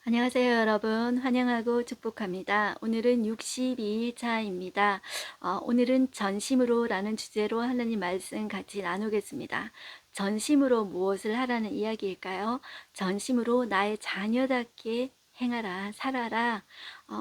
안녕하세요, 여러분. 환영하고 축복합니다. 오늘은 62일차입니다. 오늘은 전심으로 라는 주제로 하나님 말씀 같이 나누겠습니다. 전심으로 무엇을 하라는 이야기일까요? 전심으로 나의 자녀답게 행하라, 살아라.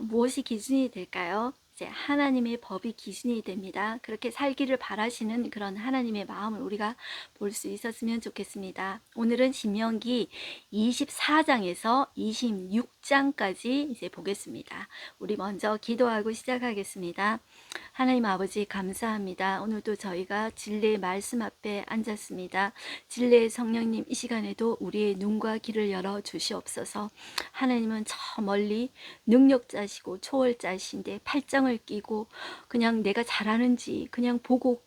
무엇이 기준이 될까요? 이제 하나님의 법이 기준이 됩니다. 그렇게 살기를 바라시는 그런 하나님의 마음을 우리가 볼 수 있었으면 좋겠습니다. 오늘은 신명기 24장에서 26장까지 이제 보겠습니다. 우리 먼저 기도하고 시작하겠습니다. 하나님 아버지 감사합니다. 오늘도 저희가 진리의 말씀 앞에 앉았습니다. 진리의 성령님 이 시간에도 우리의 눈과 귀를 열어 주시옵소서. 하나님은 저 멀리 능력자시고 초월자신데 팔짱을 끼고 그냥 내가 잘하는지 그냥 보고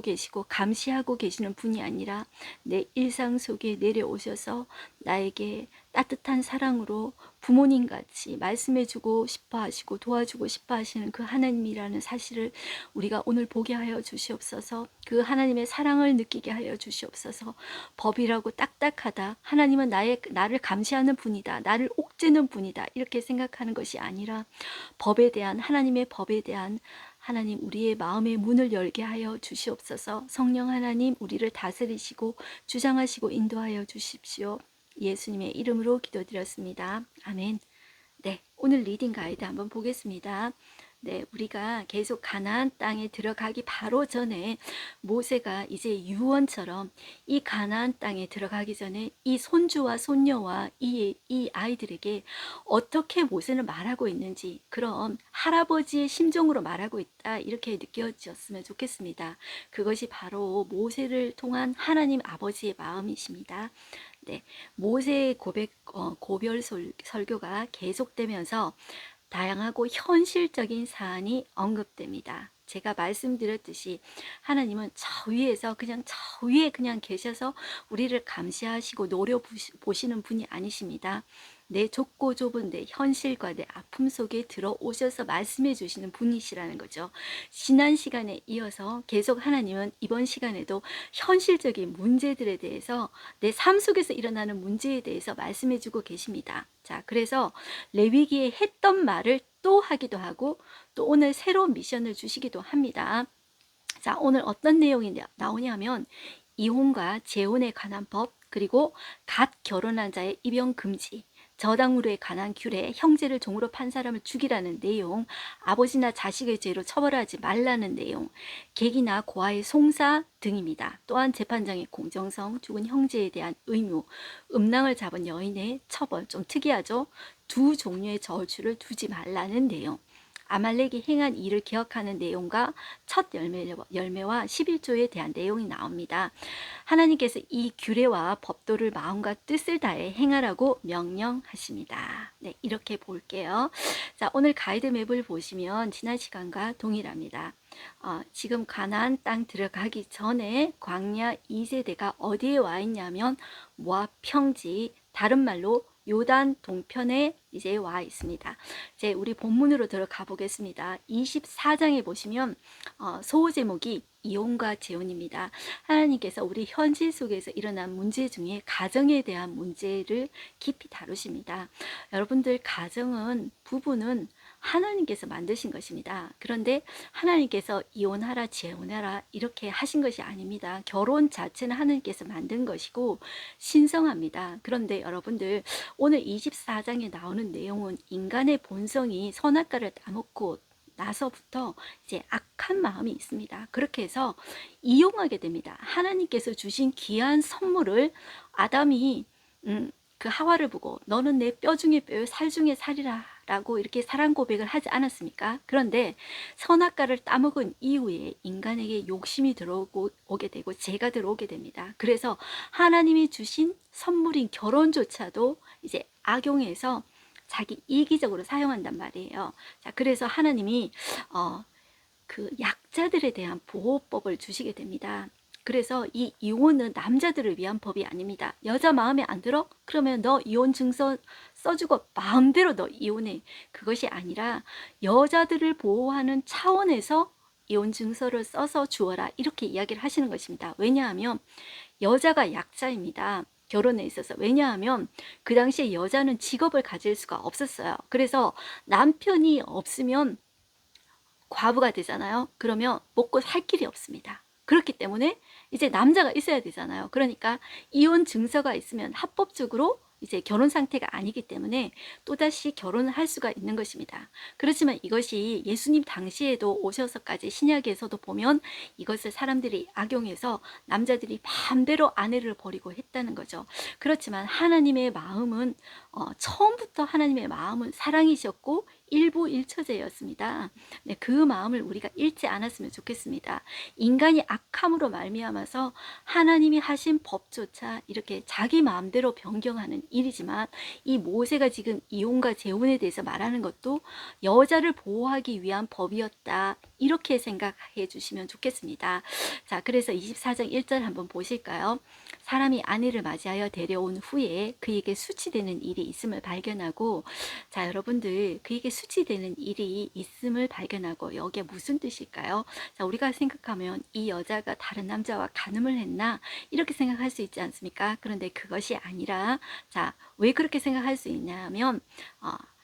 계시고 감시하고 계시는 분이 아니라 내 일상 속에 내려오셔서 나에게 따뜻한 사랑으로 부모님같이 말씀해주고 싶어 하시고 도와주고 싶어 하시는 그 하나님이라는 사실을 우리가 오늘 보게 하여 주시옵소서. 그 하나님의 사랑을 느끼게 하여 주시옵소서. 법이라고 딱딱하다, 하나님은 나를 감시하는 분이다, 나를 옥죄는 분이다, 이렇게 생각하는 것이 아니라 법에 대한, 하나님의 법에 대한 하나님 우리의 마음의 문을 열게 하여 주시옵소서. 성령 하나님 우리를 다스리시고 주장하시고 인도하여 주십시오. 예수님의 이름으로 기도드렸습니다. 아멘. 네, 오늘 리딩 가이드 한번 보겠습니다. 네, 우리가 계속 가나안 땅에 들어가기 바로 전에 모세가 이제 유언처럼 이 가나안 땅에 들어가기 전에 이 손주와 손녀와 이 아이들에게 어떻게 모세는 말하고 있는지, 그럼 할아버지의 심정으로 말하고 있다, 이렇게 느껴졌으면 좋겠습니다. 그것이 바로 모세를 통한 하나님 아버지의 마음이십니다. 네, 모세의 고별 설교가 계속되면서 다양하고 현실적인 사안이 언급됩니다. 제가 말씀드렸듯이 하나님은 저 위에서 그냥 저 위에 그냥 계셔서 우리를 감시하시고 노려보시는 분이 아니십니다. 내 좁고 좁은 내 현실과 내 아픔 속에 들어오셔서 말씀해 주시는 분이시라는 거죠. 지난 시간에 이어서 계속 하나님은 이번 시간에도 현실적인 문제들에 대해서, 내 삶 속에서 일어나는 문제에 대해서 말씀해 주고 계십니다. 자, 그래서 레위기에 했던 말을 또 하기도 하고 또 오늘 새로운 미션을 주시기도 합니다. 자, 오늘 어떤 내용이 나오냐면 이혼과 재혼에 관한 법, 그리고 갓 결혼한 자의 입영 금지, 저당으로에 관한 규례, 형제를 종으로 판 사람을 죽이라는 내용, 아버지나 자식의 죄로 처벌하지 말라는 내용, 객이나 고아의 송사 등입니다. 또한 재판장의 공정성, 죽은 형제에 대한 의무, 음낭을 잡은 여인의 처벌, 좀 특이하죠? 두 종류의 저울추를 두지 말라는 내용, 아말렉이 행한 일을 기억하는 내용과 첫 열매와 11조에 대한 내용이 나옵니다. 하나님께서 이 규례와 법도를 마음과 뜻을 다해 행하라고 명령하십니다. 네, 이렇게 볼게요. 자, 오늘 가이드맵을 보시면 지난 시간과 동일합니다. 지금 가나안 땅 들어가기 전에 광야 2세대가 어디에 와 있냐면 모압 평지, 다른 말로 요단 동편에 이제 와 있습니다. 이제 우리 본문으로 들어가 보겠습니다. 24장에 보시면 소호 제목이 이혼과 재혼입니다. 하나님께서 우리 현실 속에서 일어난 문제 중에 가정에 대한 문제를 깊이 다루십니다. 여러분들, 가정은, 부부는 하나님께서 만드신 것입니다. 그런데 하나님께서 이혼하라 재혼하라 이렇게 하신 것이 아닙니다. 결혼 자체는 하나님께서 만든 것이고 신성합니다. 그런데 여러분들, 오늘 24장에 나오는 내용은 인간의 본성이 선악과를 따먹고 나서부터 이제 악한 마음이 있습니다. 그렇게 해서 이용하게 됩니다. 하나님께서 주신 귀한 선물을 아담이 그 하와를 보고 너는 내 뼈 중에 뼈요 살 중에 살이라 라고 이렇게 사랑 고백을 하지 않았습니까? 그런데 선악과를 따먹은 이후에 인간에게 욕심이 들어오게 되고 죄가 들어오게 됩니다. 그래서 하나님이 주신 선물인 결혼조차도 이제 악용해서 자기 이기적으로 사용한단 말이에요. 자, 그래서 하나님이 그 약자들에 대한 보호법을 주시게 됩니다. 그래서 이 이혼은 남자들을 위한 법이 아닙니다. 여자 마음에 안 들어? 그러면 너 이혼 증서 써주고 마음대로 너 이혼해. 그것이 아니라 여자들을 보호하는 차원에서 이혼 증서를 써서 주어라, 이렇게 이야기를 하시는 것입니다. 왜냐하면 여자가 약자입니다. 결혼에 있어서. 왜냐하면 그 당시에 여자는 직업을 가질 수가 없었어요. 그래서 남편이 없으면 과부가 되잖아요. 그러면 먹고 살 길이 없습니다. 그렇기 때문에 이제 남자가 있어야 되잖아요. 그러니까 이혼 증서가 있으면 합법적으로 이제 결혼 상태가 아니기 때문에 또다시 결혼을 할 수가 있는 것입니다. 그렇지만 이것이 예수님 당시에도 오셔서까지 신약에서도 보면 이것을 사람들이 악용해서 남자들이 마음대로 아내를 버리고 했다는 거죠. 그렇지만 하나님의 마음은 처음부터 하나님의 마음은 사랑이셨고 일부일처제였습니다. 네, 그 마음을 우리가 잃지 않았으면 좋겠습니다. 인간이 악함으로 말미암아서 하나님이 하신 법조차 이렇게 자기 마음대로 변경하는 일이지만, 이 모세가 지금 이혼과 재혼에 대해서 말하는 것도 여자를 보호하기 위한 법이었다, 이렇게 생각해 주시면 좋겠습니다. 자, 그래서 24장 1절 한번 보실까요? 사람이 아내를 맞이하여 데려온 후에 그에게 수치되는 일이 있음을 발견하고, 자, 여러분들, 그에게 수치되는 일이 있음을 발견하고, 여기에 무슨 뜻일까요? 자, 우리가 생각하면 이 여자가 다른 남자와 간음을 했나, 이렇게 생각할 수 있지 않습니까? 그런데 그것이 아니라, 자, 왜 그렇게 생각할 수 있냐면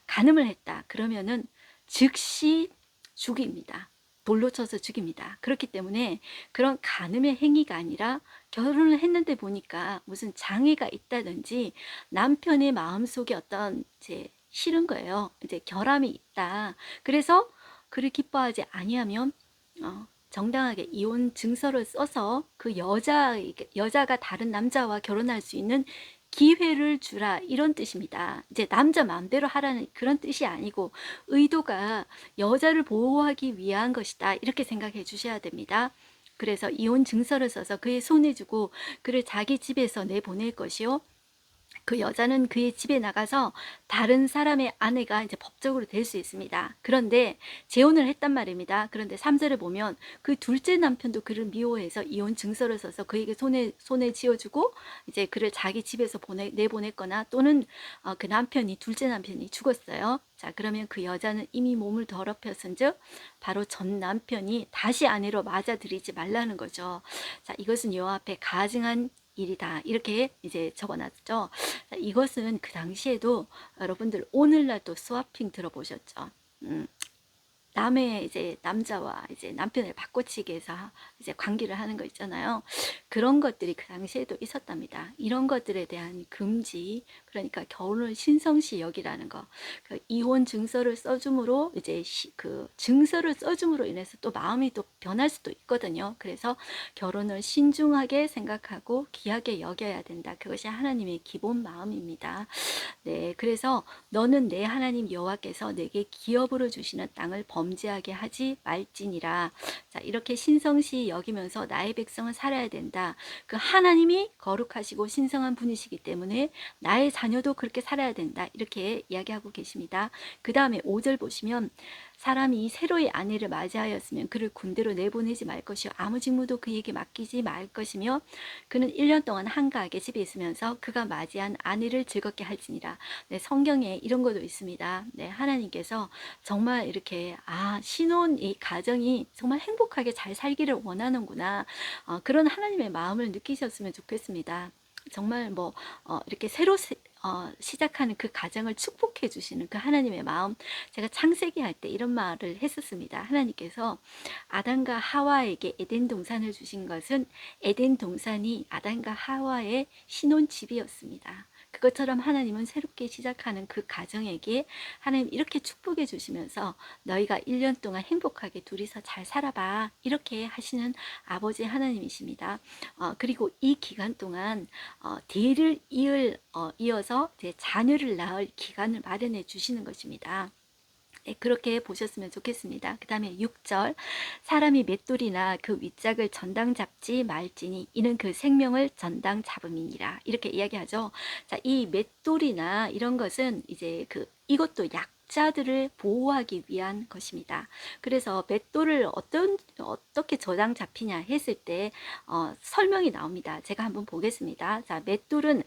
간음을 했다 그러면은 즉시 죽입니다. 돌로 쳐서 죽입니다. 그렇기 때문에 그런 간음의 행위가 아니라, 결혼을 했는데 보니까 무슨 장애가 있다든지 남편의 마음속에 어떤 이제 싫은 거예요. 이제 결함이 있다. 그래서 그를 기뻐하지 아니하면 정당하게 이혼 증서를 써서 그 여자가 다른 남자와 결혼할 수 있는 기회를 주라, 이런 뜻입니다. 이제 남자 마음대로 하라는 그런 뜻이 아니고, 의도가 여자를 보호하기 위한 것이다, 이렇게 생각해 주셔야 됩니다. 그래서 이혼 증서를 써서 그의 손에 주고 그를 자기 집에서 내보낼 것이요, 그 여자는 그의 집에 나가서 다른 사람의 아내가 이제 법적으로 될 수 있습니다. 그런데 재혼을 했단 말입니다. 그런데 3절에 보면 그 둘째 남편도 그를 미워해서 이혼 증서를 써서 그에게 손에 쥐어주고 이제 그를 자기 집에서 내보냈거나, 또는 그 남편이, 둘째 남편이 죽었어요. 자, 그러면 그 여자는 이미 몸을 더럽혔은즉 바로 전 남편이 다시 아내로 맞아들이지 말라는 거죠. 자, 이것은 여호와 앞에 가증한 일이다, 이렇게 이제 적어놨죠. 이것은 그 당시에도, 여러분들 오늘날 또 스와핑 들어보셨죠? 남의 이제 남자와 이제 남편을 바꿔치기 해서 이제 관계를 하는 거 있잖아요. 그런 것들이 그 당시에도 있었답니다. 이런 것들에 대한 금지, 그러니까 결혼을 신성시 여기라는 거. 그 이혼 증서를 써줌으로 이제 그 증서를 써줌으로 인해서 또 마음이 또 변할 수도 있거든요. 그래서 결혼을 신중하게 생각하고 귀하게 여겨야 된다. 그것이 하나님의 기본 마음입니다. 네, 그래서 너는 내 하나님 여호와께서 내게 기업으로 주시는 땅을 범죄하게 하지 말지니라. 자, 이렇게 신성시 여기면서 나의 백성은 살아야 된다. 그 하나님이 거룩하시고 신성한 분이시기 때문에 나의 자녀도 그렇게 살아야 된다, 이렇게 이야기하고 계십니다. 그 다음에 5절 보시면, 사람이 새로이 아내를 맞이하였으면 그를 군대로 내보내지 말 것이요 아무 직무도 그에게 맡기지 말 것이며, 그는 1년 동안 한가하게 집에 있으면서 그가 맞이한 아내를 즐겁게 할지니라. 네, 성경에 이런 것도 있습니다. 네, 하나님께서 정말 이렇게 신혼 이 가정이 정말 행복하게 잘 살기를 원하는구나, 그런 하나님의 마음을 느끼셨으면 좋겠습니다. 정말 이렇게 새로 시작하는 그 가정을 축복해 주시는 그 하나님의 마음, 제가 창세기 할 때 이런 말을 했었습니다. 하나님께서 아담과 하와에게 에덴 동산을 주신 것은 에덴 동산이 아담과 하와의 신혼집이었습니다. 그것처럼 하나님은 새롭게 시작하는 그 가정에게 하나님 이렇게 축복해 주시면서 너희가 1년 동안 행복하게 둘이서 잘 살아봐, 이렇게 하시는 아버지 하나님이십니다. 그리고 이 기간 동안 뒤를 이어서 제 자녀를 낳을 기간을 마련해 주시는 것입니다. 네, 그렇게 보셨으면 좋겠습니다. 그 다음에 6절, 사람이 맷돌이나 그 윗짝을 전당 잡지 말지니 이는 그 생명을 전당 잡음이니라, 이렇게 이야기하죠. 자, 이 맷돌이나 이런 것은 이제 이것도 약자들을 보호하기 위한 것입니다. 그래서 맷돌을 어떻게 저당 잡히냐 했을 때 설명이 나옵니다. 제가 한번 보겠습니다. 자, 맷돌은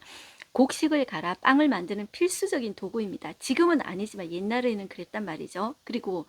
곡식을 갈아 빵을 만드는 필수적인 도구입니다. 지금은 아니지만 옛날에는 그랬단 말이죠. 그리고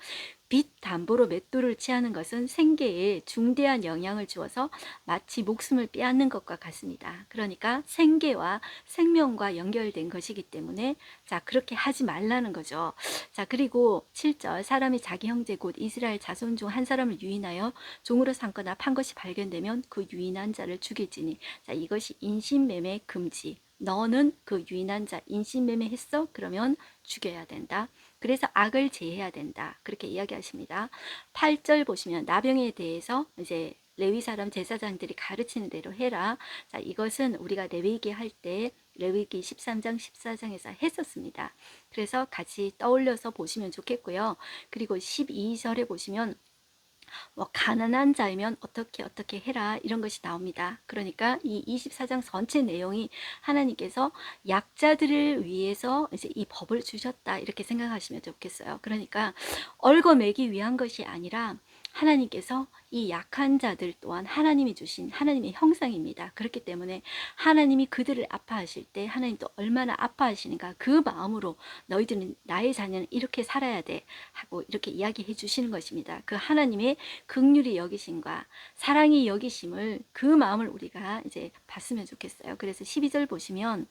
빚 담보로 맷돌을 취하는 것은 생계에 중대한 영향을 주어서 마치 목숨을 빼앗는 것과 같습니다. 그러니까 생계와 생명과 연결된 것이기 때문에 자, 그렇게 하지 말라는 거죠. 자, 그리고 7절 사람이 자기 형제 곧 이스라엘 자손 중 한 사람을 유인하여 종으로 삼거나 판 것이 발견되면 그 유인한 자를 죽일지니. 자, 이것이 인신매매 금지. 너는 그 유인한 자 인신매매 했어? 그러면 죽여야 된다. 그래서 악을 제해야 된다. 그렇게 이야기하십니다. 8절 보시면 나병에 대해서 이제 레위 사람 제사장들이 가르치는 대로 해라. 자, 이것은 우리가 레위기 할 때 레위기 13장 14장에서 했었습니다. 그래서 같이 떠올려서 보시면 좋겠고요. 그리고 12절에 보시면 뭐 가난한 자이면 어떻게 해라 이런 것이 나옵니다. 그러니까 이 24장 전체 내용이 하나님께서 약자들을 위해서 이제 이 법을 주셨다 이렇게 생각하시면 좋겠어요. 그러니까 얽어매기 위한 것이 아니라 하나님께서 이 약한 자들 또한 하나님이 주신 하나님의 형상입니다. 그렇기 때문에 하나님이 그들을 아파하실 때 하나님도 얼마나 아파하시는가 그 마음으로 너희들은 나의 자녀는 이렇게 살아야 돼 하고 이렇게 이야기해 주시는 것입니다. 그 하나님의 긍휼히 여기심과 사랑이 여기심을 그 마음을 우리가 이제 봤으면 좋겠어요. 그래서 12절 보시면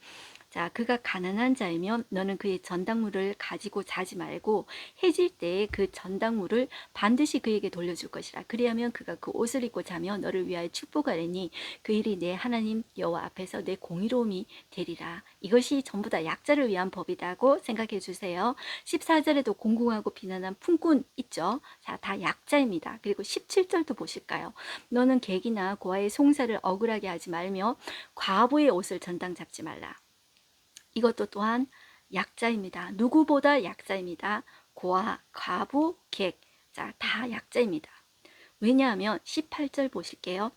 자, 그가 가난한 자이면 너는 그의 전당물을 가지고 자지 말고 해질 때에 그 전당물을 반드시 그에게 돌려줄 것이라. 그리하면 그가 그 옷을 입고 자며 너를 위하여 축복하리니 그 일이 내 하나님 여호와 앞에서 내 공의로움이 되리라. 이것이 전부 다 약자를 위한 법이라고 생각해 주세요. 14절에도 공공하고 비난한 품꾼 있죠. 자, 다 약자입니다. 그리고 17절도 보실까요? 너는 객이나 고아의 송사를 억울하게 하지 말며 과부의 옷을 전당 잡지 말라. 이것도 또한 약자입니다. 누구보다 약자입니다. 고아, 과부, 객. 자, 다 약자입니다. 왜냐하면 18절 보실게요.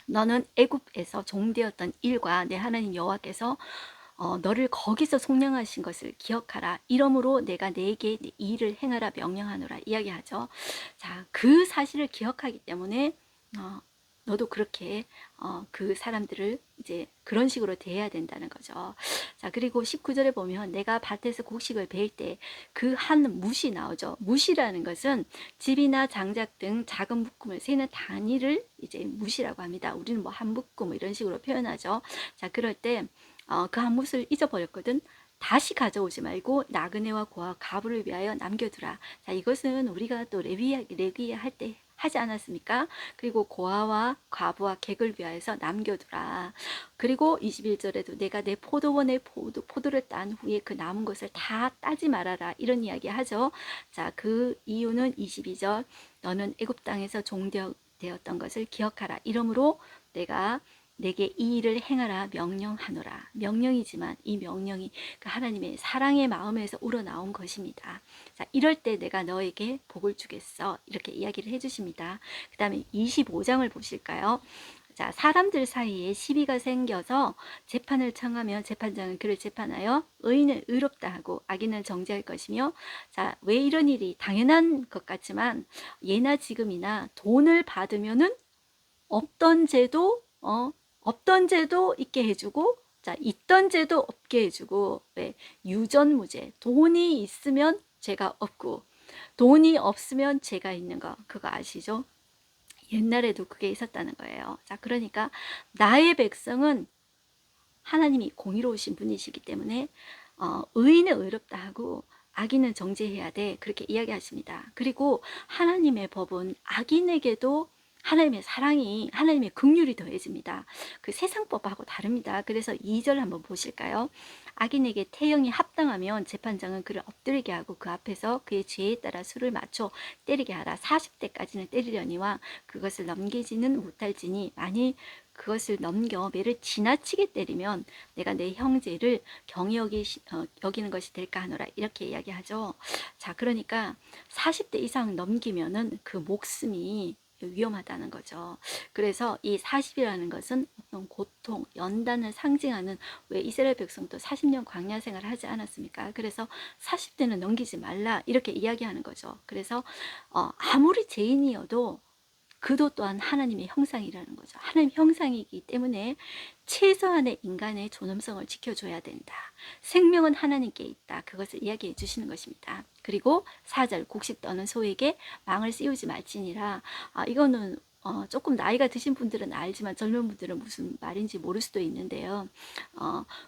너는 애굽에서 종되었던 일과 내 하나님 여호와께서 너를 거기서 속량하신 것을 기억하라. 이러므로 내가 네게 이 일을 행하라 명령하노라 이야기하죠. 자, 그 사실을 기억하기 때문에 너도 그렇게 그 사람들을 이제 그런 식으로 대해야 된다는 거죠. 자, 그리고 19절에 보면 내가 밭에서 곡식을 베일 때 그 한 뭇이 나오죠. 뭇이라는 것은 집이나 장작 등 작은 묶음을 세는 단위를 이제 뭇이라고 합니다. 우리는 뭐 한 묶음 이런 식으로 표현하죠. 자, 그럴 때 그 한 뭇을 잊어버렸거든. 다시 가져오지 말고 나그네와 고아 가부를 위하여 남겨두라. 자, 이것은 우리가 또 레위기 할 때 하지 않았습니까? 그리고 고아와 과부와 객을 위하여서 남겨두라. 그리고 21절에도 내가 내 포도원의 포도를 딴 후에 그 남은 것을 다 따지 말아라. 이런 이야기 하죠. 자, 그 이유는 22절 너는 애굽 땅에서 종되었던 것을 기억하라. 이러므로 내가 내게 이 일을 행하라 명령하노라. 명령이지만 이 명령이 그 하나님의 사랑의 마음에서 우러나온 것입니다. 자, 이럴 때 내가 너에게 복을 주겠어. 이렇게 이야기를 해주십니다. 그 다음에 25장을 보실까요? 자, 사람들 사이에 시비가 생겨서 재판을 청하면 재판장은 그를 재판하여 의인은 의롭다 하고 악인은 정죄할 것이며, 자, 왜 이런 일이 당연한 것 같지만 예나 지금이나 돈을 받으면은 없던 죄도 있게 해주고, 자, 있던 죄도 없게 해주고, 왜? 유전무죄. 돈이 있으면 죄가 없고, 돈이 없으면 죄가 있는 거, 그거 아시죠? 옛날에도 그게 있었다는 거예요. 자, 그러니까 나의 백성은 하나님이 공의로우신 분이시기 때문에 의인은 의롭다 하고 악인은 정죄해야 돼. 그렇게 이야기하십니다. 그리고 하나님의 법은 악인에게도 하나님의 사랑이, 하나님의 긍휼이 더해집니다. 그 세상 법하고 다릅니다. 그래서 2절 한번 보실까요? 악인에게 태형이 합당하면 재판장은 그를 엎드리게 하고 그 앞에서 그의 죄에 따라 수를 맞춰 때리게 하라. 40대까지는 때리려니와 그것을 넘기지는 못할지니 만일 그것을 넘겨 매를 지나치게 때리면 내가 내 형제를 여기는 것이 될까 하노라. 이렇게 이야기하죠. 자, 그러니까 40대 이상 넘기면은 그 목숨이 위험하다는 거죠. 그래서 이 40이라는 것은 어떤 고통, 연단을 상징하는, 왜 이스라엘 백성도 40년 광야 생활을 하지 않았습니까? 그래서 40대는 넘기지 말라 이렇게 이야기하는 거죠. 그래서 아무리 죄인이어도 그도 또한 하나님의 형상이라는 거죠. 하나님 형상이기 때문에 최소한의 인간의 존엄성을 지켜줘야 된다. 생명은 하나님께 있다. 그것을 이야기해 주시는 것입니다. 그리고 4절 곡식 떠는 소에게 망을 씌우지 말지니라. 이거는 조금 나이가 드신 분들은 알지만 젊은 분들은 무슨 말인지 모를 수도 있는데요.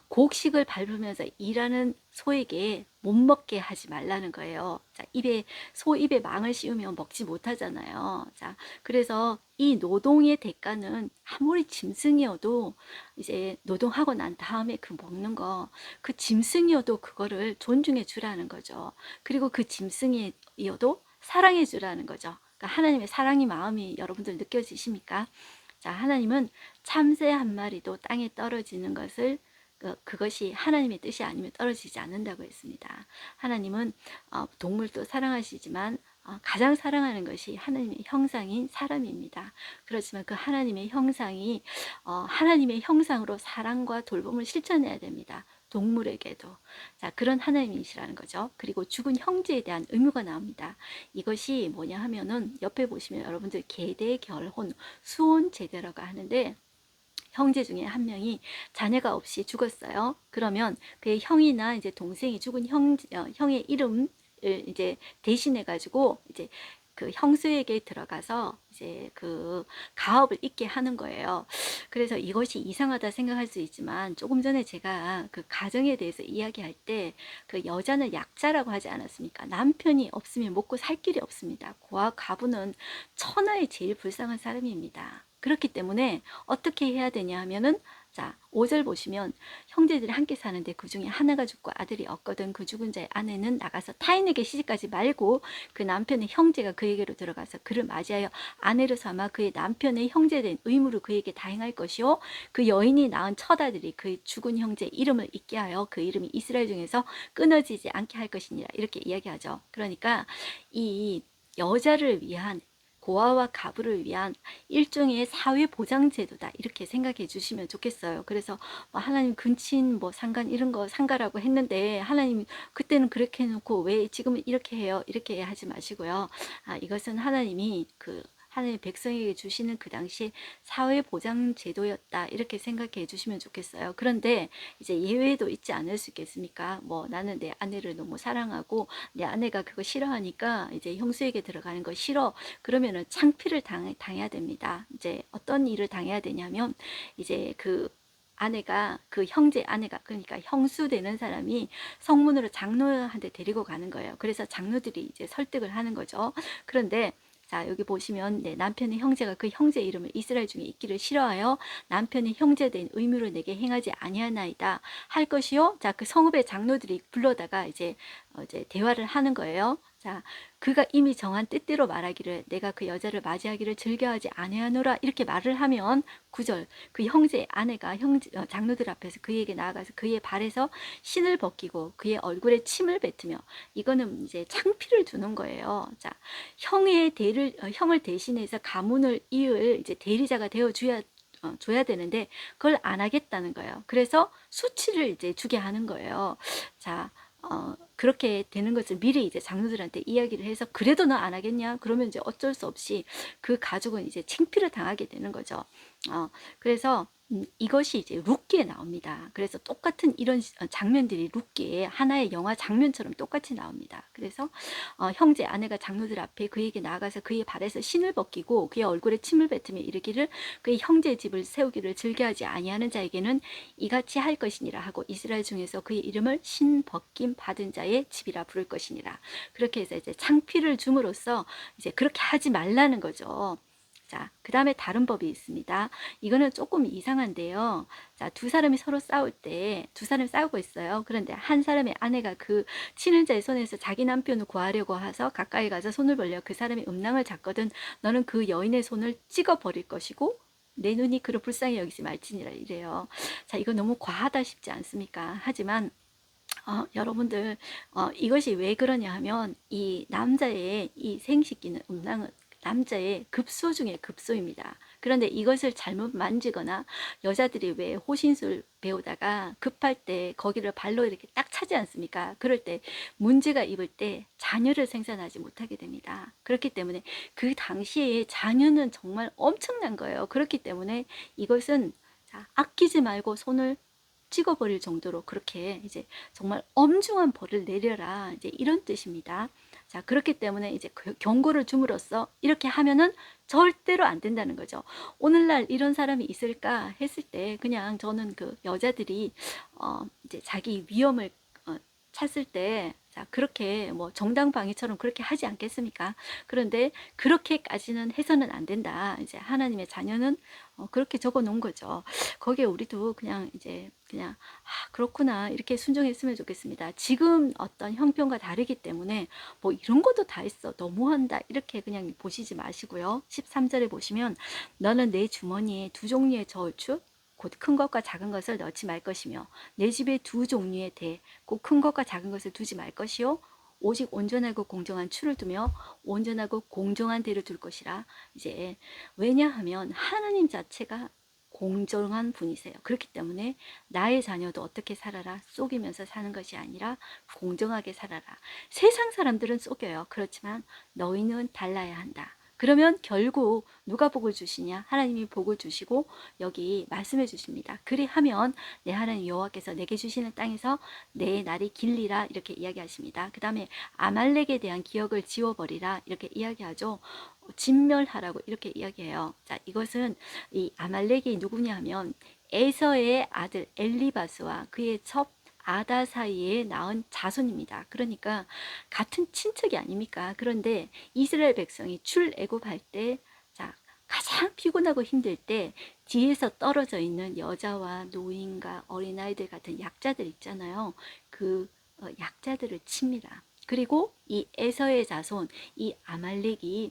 곡식을 밟으면서 일하는 소에게 못 먹게 하지 말라는 거예요. 자, 소 입에 망을 씌우면 먹지 못하잖아요. 자, 그래서 이 노동의 대가는 아무리 짐승이어도 이제 노동하고 난 다음에 그 먹는 거, 그 짐승이어도 그거를 존중해 주라는 거죠. 그리고 그 짐승이어도 사랑해 주라는 거죠. 그러니까 하나님의 사랑의 마음이 여러분들 느껴지십니까? 자, 하나님은 참새 한 마리도 땅에 떨어지는 것을 그것이 하나님의 뜻이 아니면 떨어지지 않는다고 했습니다. 하나님은 동물도 사랑하시지만 가장 사랑하는 것이 하나님의 형상인 사람입니다. 그렇지만 그 하나님의 형상이 하나님의 형상으로 사랑과 돌봄을 실천해야 됩니다. 동물에게도. 자, 그런 하나님이시라는 거죠. 그리고 죽은 형제에 대한 의무가 나옵니다. 이것이 뭐냐 하면은 옆에 보시면 여러분들 계대, 결혼, 수혼 제대라고 하는데 형제 중에 한 명이 자녀가 없이 죽었어요. 그러면 그의 형이나 이제 동생이 죽은 형의 이름을 이제 대신해 가지고 이제 그 형수에게 들어가서 이제 그 가업을 잊게 하는 거예요. 그래서 이것이 이상하다 생각할 수 있지만 조금 전에 제가 그 가정에 대해서 이야기할 때 그 여자는 약자라고 하지 않았습니까? 남편이 없으면 먹고 살 길이 없습니다. 고아 가부는 천하의 제일 불쌍한 사람입니다. 그렇기 때문에 어떻게 해야 되냐 하면은 자, 5절 보시면 형제들이 함께 사는데 그 중에 하나가 죽고 아들이 없거든. 그 죽은 자의 아내는 나가서 타인에게 시집가지 말고 그 남편의 형제가 그에게로 들어가서 그를 맞이하여 아내로 삼아 그의 남편의 형제된 의무를 그에게 다행할 것이요 그 여인이 낳은 첫 아들이 그 죽은 형제의 이름을 잊게 하여 그 이름이 이스라엘 중에서 끊어지지 않게 할 것이니라. 이렇게 이야기하죠. 그러니까 이 여자를 위한 고아와 가부를 위한 일종의 사회 보장 제도다 이렇게 생각해 주시면 좋겠어요. 그래서 하나님 근친 뭐 상간 이런 거 상가라고 했는데 하나님 그때는 그렇게 해놓고 왜 지금은 이렇게 해요? 이렇게 하지 마시고요. 이것은 하나님이 그 하나님 백성에게 주시는 그 당시 사회보장 제도였다 이렇게 생각해 주시면 좋겠어요. 그런데 이제 예외도 있지 않을 수 있겠습니까? 뭐 나는 내 아내를 너무 사랑하고 내 아내가 그거 싫어하니까 이제 형수에게 들어가는 거 싫어. 그러면은 창피를 당해야 됩니다. 이제 어떤 일을 당해야 되냐면 이제 그 아내가 그 형제 아내가 그러니까 형수 되는 사람이 성문으로 장로한테 데리고 가는 거예요. 그래서 장로들이 이제 설득을 하는 거죠. 그런데 자, 여기 보시면 남편의 형제가 그 형제 이름을 이스라엘 중에 있기를 싫어하여 남편의 형제된 의무를 내게 행하지 아니하나이다 할 것이요. 자, 그 성읍의 장로들이 불러다가 이제 대화를 하는 거예요. 자, 그가 이미 정한 뜻대로 말하기를 내가 그 여자를 맞이하기를 즐겨하지 아니하노라 이렇게 말을 하면 9절 그 형제의 아내가 장로들 앞에서 그에게 나아가서 그의 발에서 신을 벗기고 그의 얼굴에 침을 뱉으며 이거는 이제 창피를 주는 거예요. 자, 형을 대신해서 가문을 이을 이제 대리자가 되어 줘야 되는데 그걸 안 하겠다는 거예요. 그래서 수치를 이제 주게 하는 거예요. 자, 그렇게 되는 것을 미리 이제 장로들한테 이야기를 해서 그래도 너 안 하겠냐? 그러면 이제 어쩔 수 없이 그 가족은 이제 창피를 당하게 되는 거죠. 그래서 이것이 이제 룻기에 나옵니다. 그래서 똑같은 이런 장면들이 룻기에 하나의 영화 장면처럼 똑같이 나옵니다. 그래서 형제 아내가 장로들 앞에 그에게 나아가서 그의 발에서 신을 벗기고 그의 얼굴에 침을 뱉으며 이르기를 그의 형제의 집을 세우기를 즐겨하지 아니하는 자에게는 이같이 할 것이니라 하고 이스라엘 중에서 그의 이름을 신 벗김 받은 자의 집이라 부를 것이니라. 그렇게 해서 이제 창피를 줌으로써 이제 그렇게 하지 말라는 거죠. 자, 그 다음에 다른 법이 있습니다. 이거는 조금 이상한데요. 자, 두 사람이 서로 싸울 때, 두 사람이 싸우고 있어요. 그런데 한 사람의 아내가 그 치는 자의 손에서 자기 남편을 구하려고 해서 가까이 가서 손을 벌려 그 사람이 음낭을 잡거든 너는 그 여인의 손을 찍어버릴 것이고 내 눈이 그를 불쌍히 여기지 말지니라 이래요. 자, 이거 너무 과하다 싶지 않습니까? 하지만 여러분들 이것이 왜 그러냐 하면 이 남자의 이 생식기는 음낭은 남자의 급소 중에 급소입니다. 그런데 이것을 잘못 만지거나 여자들이 왜 호신술 배우다가 급할 때 거기를 발로 이렇게 딱 차지 않습니까? 그럴 때 문제가 입을 때 자녀를 생산하지 못하게 됩니다. 그렇기 때문에 그 당시에 자녀는 정말 엄청난 거예요. 그렇기 때문에 이것은 자, 아끼지 말고 손을 찍어버릴 정도로 그렇게 이제 정말 엄중한 벌을 내려라, 이제 이런 뜻입니다. 자, 그렇기 때문에 이제 경고를 줌으로써 이렇게 하면은 절대로 안 된다는 거죠. 오늘날 이런 사람이 있을까 했을 때 그냥 저는 그 여자들이 이제 자기 위험을 찾을 때 자, 그렇게 뭐 정당방위처럼 그렇게 하지 않겠습니까? 그런데 그렇게까지는 해서는 안 된다. 이제 하나님의 자녀는 그렇게 적어 놓은 거죠. 거기에 우리도 그냥 이제 그냥 그렇구나 이렇게 순종했으면 좋겠습니다. 지금 어떤 형편과 다르기 때문에 뭐 이런 것도 다 있어 너무한다 이렇게 그냥 보시지 마시고요. 13절에 보시면 너는 내 주머니에 두 종류의 저울추 곧 큰 것과 작은 것을 넣지 말 것이며 내 집에 두 종류의 대 곧 큰 것과 작은 것을 두지 말 것이요 오직 온전하고 공정한 추를 두며 온전하고 공정한 대를 둘 것이라. 이제 왜냐하면 하나님 자체가 공정한 분이세요. 그렇기 때문에 나의 자녀도 어떻게 살아라 속이면서 사는 것이 아니라 공정하게 살아라. 세상 사람들은 속여요. 그렇지만 너희는 달라야 한다. 그러면 결국 누가 복을 주시냐? 하나님이 복을 주시고 여기 말씀해 주십니다. 그리하면 내 하나님 여호와께서 내게 주시는 땅에서 내 날이 길리라 이렇게 이야기하십니다. 그 다음에 아말렉에 대한 기억을 지워버리라 이렇게 이야기하죠. 진멸하라고 이렇게 이야기해요. 자, 이것은 이 아말렉이 누구냐 하면 에서의 아들 엘리바스와 그의 첩 아다 사이에 낳은 자손입니다. 그러니까 같은 친척이 아닙니까? 그런데 이스라엘 백성이 출애굽할 때 자, 가장 피곤하고 힘들 때 뒤에서 떨어져 있는 여자와 노인과 어린아이들 같은 약자들 있잖아요. 그 약자들을 칩니다. 그리고 이 에서의 자손 이 아말렉이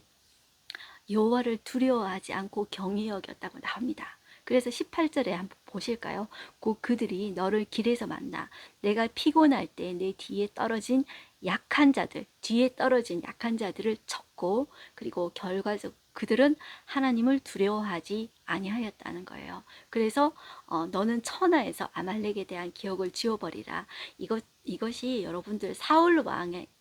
여호와를 두려워하지 않고 경히 여겼다고 나옵니다. 그래서 18절에 한번 보실까요? 곧 그들이 너를 길에서 만나 내가 피곤할 때 내 뒤에 떨어진 약한 자들, 뒤에 떨어진 약한 자들을 쳤고 그리고 결과적 그들은 하나님을 두려워하지 아니하였다는 거예요. 그래서 너는 천하에서 아말렉에 대한 기억을 지워버리라. 이것이 여러분들 사울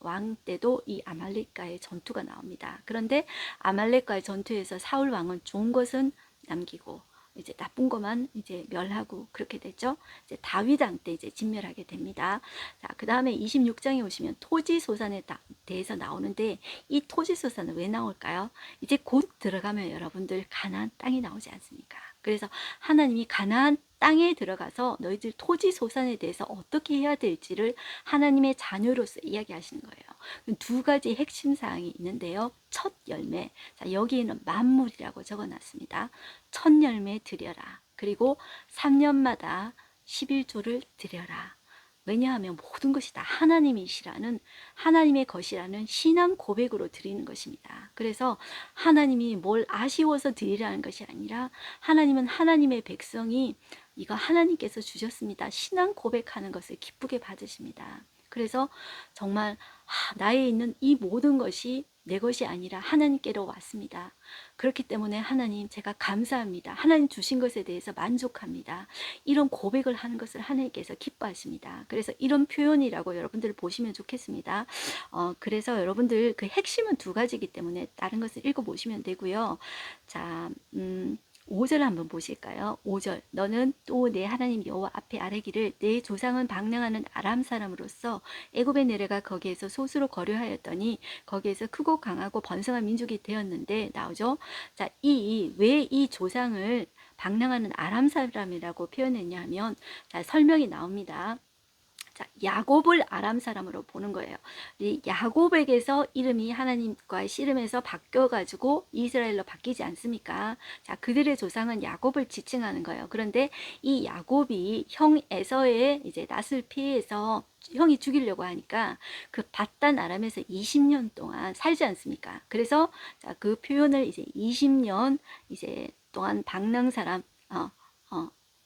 왕 때도 이 아말렉과의 전투가 나옵니다. 그런데 아말렉과의 전투에서 사울 왕은 좋은 것은 남기고 이제 나쁜 것만 이제 멸하고 그렇게 됐죠. 이제 다윗 왕 때 이제 진멸하게 됩니다. 자, 그 다음에 26장에 오시면 토지소산에 대해서 나오는데 이 토지소산은 왜 나올까요? 이제 곧 들어가면 여러분들 가나안 땅이 나오지 않습니까? 그래서 하나님이 가나안 땅에 들어가서 너희들 토지소산에 대해서 어떻게 해야 될지를 하나님의 자녀로서 이야기하시는 거예요. 두 가지 핵심 사항이 있는데요. 첫 열매, 자, 여기에는 만물이라고 적어놨습니다. 첫 열매 드려라. 그리고 3년마다 11조를 드려라. 왜냐하면 모든 것이 다 하나님이시라는 하나님의 것이라는 신앙 고백으로 드리는 것입니다. 그래서 하나님이 뭘 아쉬워서 드리라는 것이 아니라 하나님은 하나님의 백성이 이거 하나님께서 주셨습니다. 신앙 고백하는 것을 기쁘게 받으십니다. 그래서 정말 나에 있는 이 모든 것이 내 것이 아니라 하나님께로 왔습니다. 그렇기 때문에 하나님 제가 감사합니다. 하나님 주신 것에 대해서 만족합니다. 이런 고백을 하는 것을 하나님께서 기뻐하십니다. 그래서 이런 표현이라고 여러분들 보시면 좋겠습니다. 그래서 여러분들 그 핵심은 두 가지이기 때문에 다른 것을 읽어보시면 되고요. 자, 5절 한번 보실까요? 5절 너는 또 내 하나님 여호와 앞에 아뢰기를 내 조상은 방랑하는 아람 사람으로서 애굽에 내려가 거기에서 소수로 거류하였더니 거기에서 크고 강하고 번성한 민족이 되었는데 나오죠. 자, 왜 이 조상을 방랑하는 아람 사람이라고 표현했냐 하면 자, 설명이 나옵니다. 자, 야곱을 아람 사람으로 보는 거예요. 이 야곱에게서 이름이 하나님과의 씨름에서 바뀌어가지고 이스라엘로 바뀌지 않습니까? 자, 그들의 조상은 야곱을 지칭하는 거예요. 그런데 이 야곱이 형 에서의 이제 낯을 피해서 형이 죽이려고 하니까 그 바단 아람에서 20년 동안 살지 않습니까? 그래서 자, 그 표현을 이제 20년 이제 동안 방랑 사람,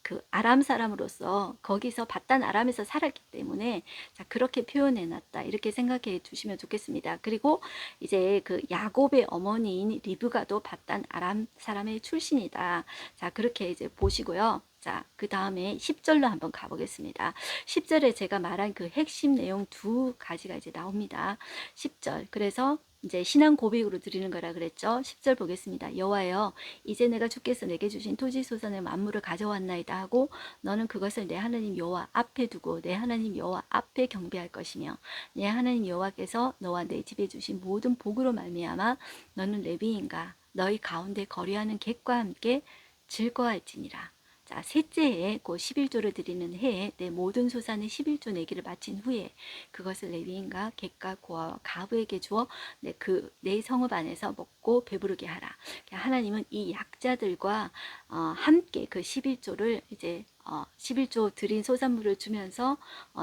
그 아람 사람으로서 거기서 바단 아람에서 살았기 때문에 자 그렇게 표현해 놨다 이렇게 생각해 주시면 좋겠습니다. 그리고 이제 그 야곱의 어머니인 리브가도 바단 아람 사람의 출신이다. 자 그렇게 이제 보시고요. 자, 그 다음에 10절로 한번 가보겠습니다. 10절에 제가 말한 그 핵심 내용 두 가지가 이제 나옵니다. 10절. 그래서 이제 신앙 고백으로 드리는 거라 그랬죠. 10절 보겠습니다. 여호와여 이제 내가 주께서 내게 주신 토지 소산의 만물을 가져왔나이다 하고 너는 그것을 내 하나님 여호와 앞에 두고 내 하나님 여호와 앞에 경배할 것이며 내 하나님 여호와께서 너와 내 집에 주신 모든 복으로 말미암아 너는 레위인가 너희 가운데 거류하는 객과 함께 즐거워할지니라. 자, 셋째 해에 그 11조를 드리는 해에 내 모든 소산의 11조 내기를 마친 후에 그것을 레위인과 객과 고아와 가부에게 주어 내 성읍 안에서 먹고 배부르게 하라. 하나님은 이 약자들과 함께 그 11조를 이제 11조 드린 소산물을 주면서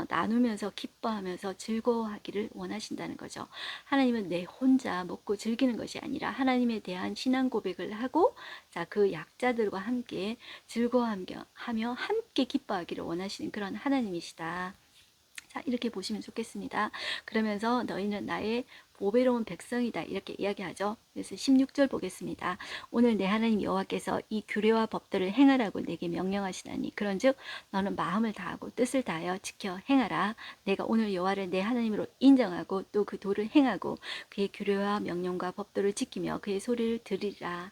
나누면서 기뻐하면서 즐거워하기를 원하신다는 거죠. 하나님은 내 혼자 먹고 즐기는 것이 아니라 하나님에 대한 신앙 고백을 하고 자, 그 약자들과 함께 즐거워하며 함께 기뻐하기를 원하시는 그런 하나님이시다. 자, 이렇게 보시면 좋겠습니다. 그러면서 너희는 나의 보배로운 백성이다 이렇게 이야기하죠. 그래서 16절 보겠습니다. 오늘 내 하나님 여호와께서 이 규례와 법들을 행하라고 내게 명령하시다니 그런즉 너는 마음을 다하고 뜻을 다하여 지켜 행하라. 내가 오늘 여호와를 내 하나님으로 인정하고 또 그 도를 행하고 그의 규례와 명령과 법들을 지키며 그의 소리를 들으리라.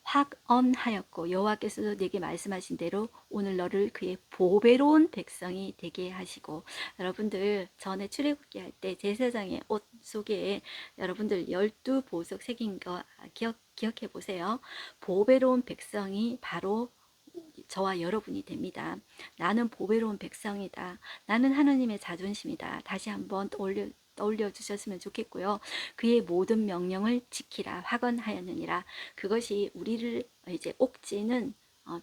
확언하였고 여호와께서도 내게 말씀하신 대로 오늘 너를 그의 보배로운 백성이 되게 하시고 여러분들 전에 출애굽기 할 때 제사장의 옷 속에 여러분들 12보석 새긴 거 기억해 보세요. 보배로운 백성이 바로 저와 여러분이 됩니다. 나는 보배로운 백성이다. 나는 하나님의 자존심이다. 다시 한번 떠올려 주셨으면 좋겠고요. 그의 모든 명령을 지키라 확언하였느니라. 그것이 우리를 이제 옥지는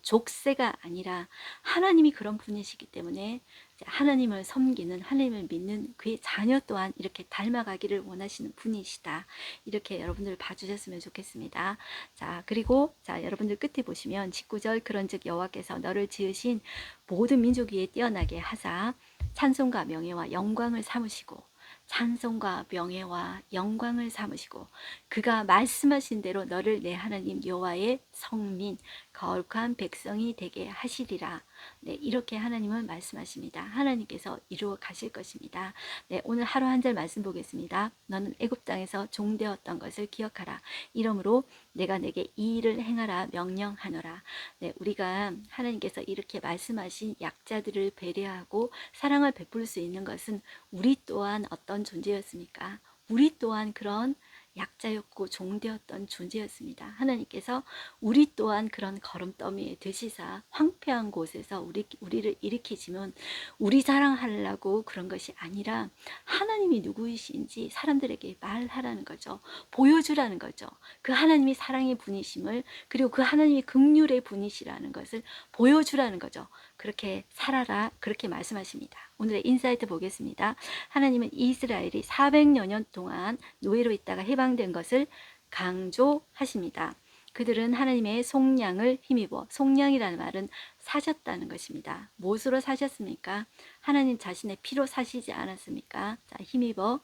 족쇄가 아니라 하나님이 그런 분이시기 때문에 하나님을 섬기는 하나님을 믿는 그의 자녀 또한 이렇게 닮아가기를 원하시는 분이시다. 이렇게 여러분들 봐주셨으면 좋겠습니다. 자 그리고 자 여러분들 끝에 보시면 19절 그런즉 여호와께서 너를 지으신 모든 민족 위에 뛰어나게 하사 찬송과 명예와 영광을 삼으시고 찬송과 명예와 영광을 삼으시고 그가 말씀하신 대로 너를 내 하나님 여호와의 성민 거룩한 백성이 되게 하시리라. 네, 이렇게 하나님은 말씀하십니다. 하나님께서 이루어 가실 것입니다. 네, 오늘 하루 한 절 말씀 보겠습니다. 너는 애굽 땅에서 종되었던 것을 기억하라. 이러므로 내가 내게 이 일을 행하라 명령하노라. 네, 우리가 하나님께서 이렇게 말씀하신 약자들을 배려하고 사랑을 베풀 수 있는 것은 우리 또한 어떤 존재였습니까? 우리 또한 그런 약자였고 종되었던 존재였습니다. 하나님께서 우리 또한 그런 걸음더미에 드시사 황폐한 곳에서 우리를 일으키시면 우리 자랑하려고 그런 것이 아니라 하나님이 누구이신지 사람들에게 말하라는 거죠. 보여주라는 거죠. 그 하나님이 사랑의 분이심을 그리고 그 하나님이 긍휼의 분이시라는 것을 보여주라는 거죠. 그렇게 살아라 그렇게 말씀하십니다. 오늘의 인사이트 보겠습니다. 하나님은 이스라엘이 400여 년 동안 노예로 있다가 해방된 것을 강조하십니다. 그들은 하나님의 속량을 힘입어 속량이라는 말은 사셨다는 것입니다. 무엇으로 사셨습니까? 하나님 자신의 피로 사시지 않았습니까? 자, 힘입어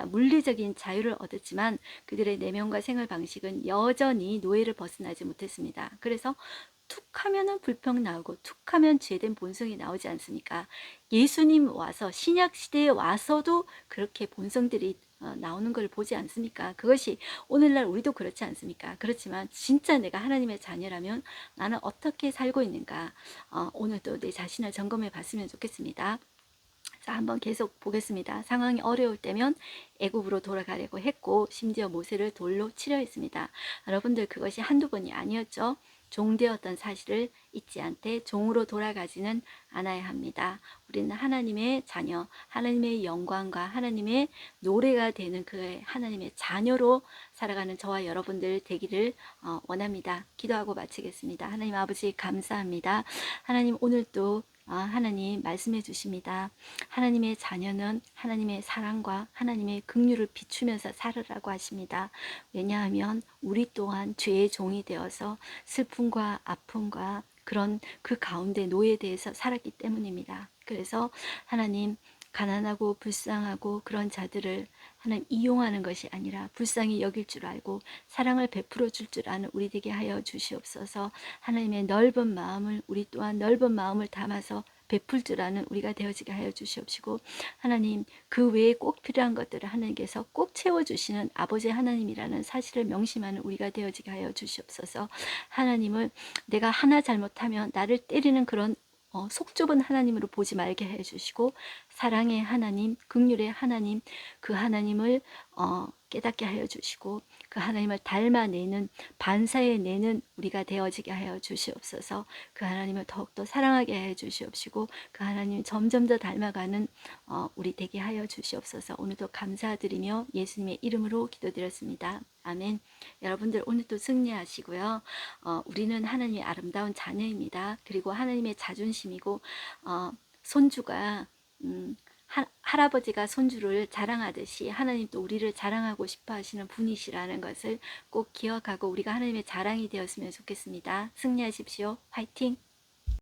물리적인 자유를 얻었지만 그들의 내면과 생활 방식은 여전히 노예를 벗어나지 못했습니다. 그래서 툭 하면은 불평 나오고 툭 하면 죄된 본성이 나오지 않습니까? 예수님 와서 신약 시대에 와서도 그렇게 본성들이 나오는 걸 보지 않습니까? 그것이 오늘날 우리도 그렇지 않습니까? 그렇지만 진짜 내가 하나님의 자녀라면 나는 어떻게 살고 있는가? 오늘도 내 자신을 점검해 봤으면 좋겠습니다. 자, 한번 계속 보겠습니다. 상황이 어려울 때면 애굽으로 돌아가려고 했고 심지어 모세를 돌로 치려 했습니다. 여러분들 그것이 한두 번이 아니었죠. 종되었던 사실을 잊지 않되 종으로 돌아가지는 않아야 합니다. 우리는 하나님의 자녀, 하나님의 영광과 하나님의 노래가 되는 그 하나님의 자녀로 살아가는 저와 여러분들 되기를 원합니다. 기도하고 마치겠습니다. 하나님 아버지 감사합니다. 하나님 오늘도 하나님 말씀해 주십니다. 하나님의 자녀는 하나님의 사랑과 하나님의 긍휼을 비추면서 살으라고 하십니다. 왜냐하면 우리 또한 죄의 종이 되어서 슬픔과 아픔과 그런 그 가운데 노예되어서 살았기 때문입니다. 그래서 하나님, 가난하고 불쌍하고 그런 자들을 하나님 이용하는 것이 아니라 불쌍히 여길 줄 알고 사랑을 베풀어 줄 줄 아는 우리 되게 하여 주시옵소서. 하나님의 넓은 마음을, 우리 또한 넓은 마음을 담아서 베풀 줄 아는 우리가 되어지게 하여 주시옵시고, 하나님 그 외에 꼭 필요한 것들을 하나님께서 꼭 채워주시는 아버지 하나님이라는 사실을 명심하는 우리가 되어지게 하여 주시옵소서. 하나님을 내가 하나 잘못하면 나를 때리는 그런 속 좁은 하나님으로 보지 말게 해주시고, 사랑의 하나님, 긍휼의 하나님, 그 하나님을 깨닫게 하여 주시고, 그 하나님을 닮아내는, 반사해내는 우리가 되어지게 하여 주시옵소서. 그 하나님을 더욱더 사랑하게 해 주시옵시고, 그 하나님 점점 더 닮아가는 우리 되게 하여 주시옵소서. 오늘도 감사드리며 예수님의 이름으로 기도드렸습니다. 아멘. 여러분들 오늘도 승리하시고요. 우리는 하나님의 아름다운 자녀입니다. 그리고 하나님의 자존심이고, 손주가 할아버지가 손주를 자랑하듯이 하나님도 우리를 자랑하고 싶어 하시는 분이시라는 것을 꼭 기억하고 우리가 하나님의 자랑이 되었으면 좋겠습니다. 승리하십시오. 화이팅!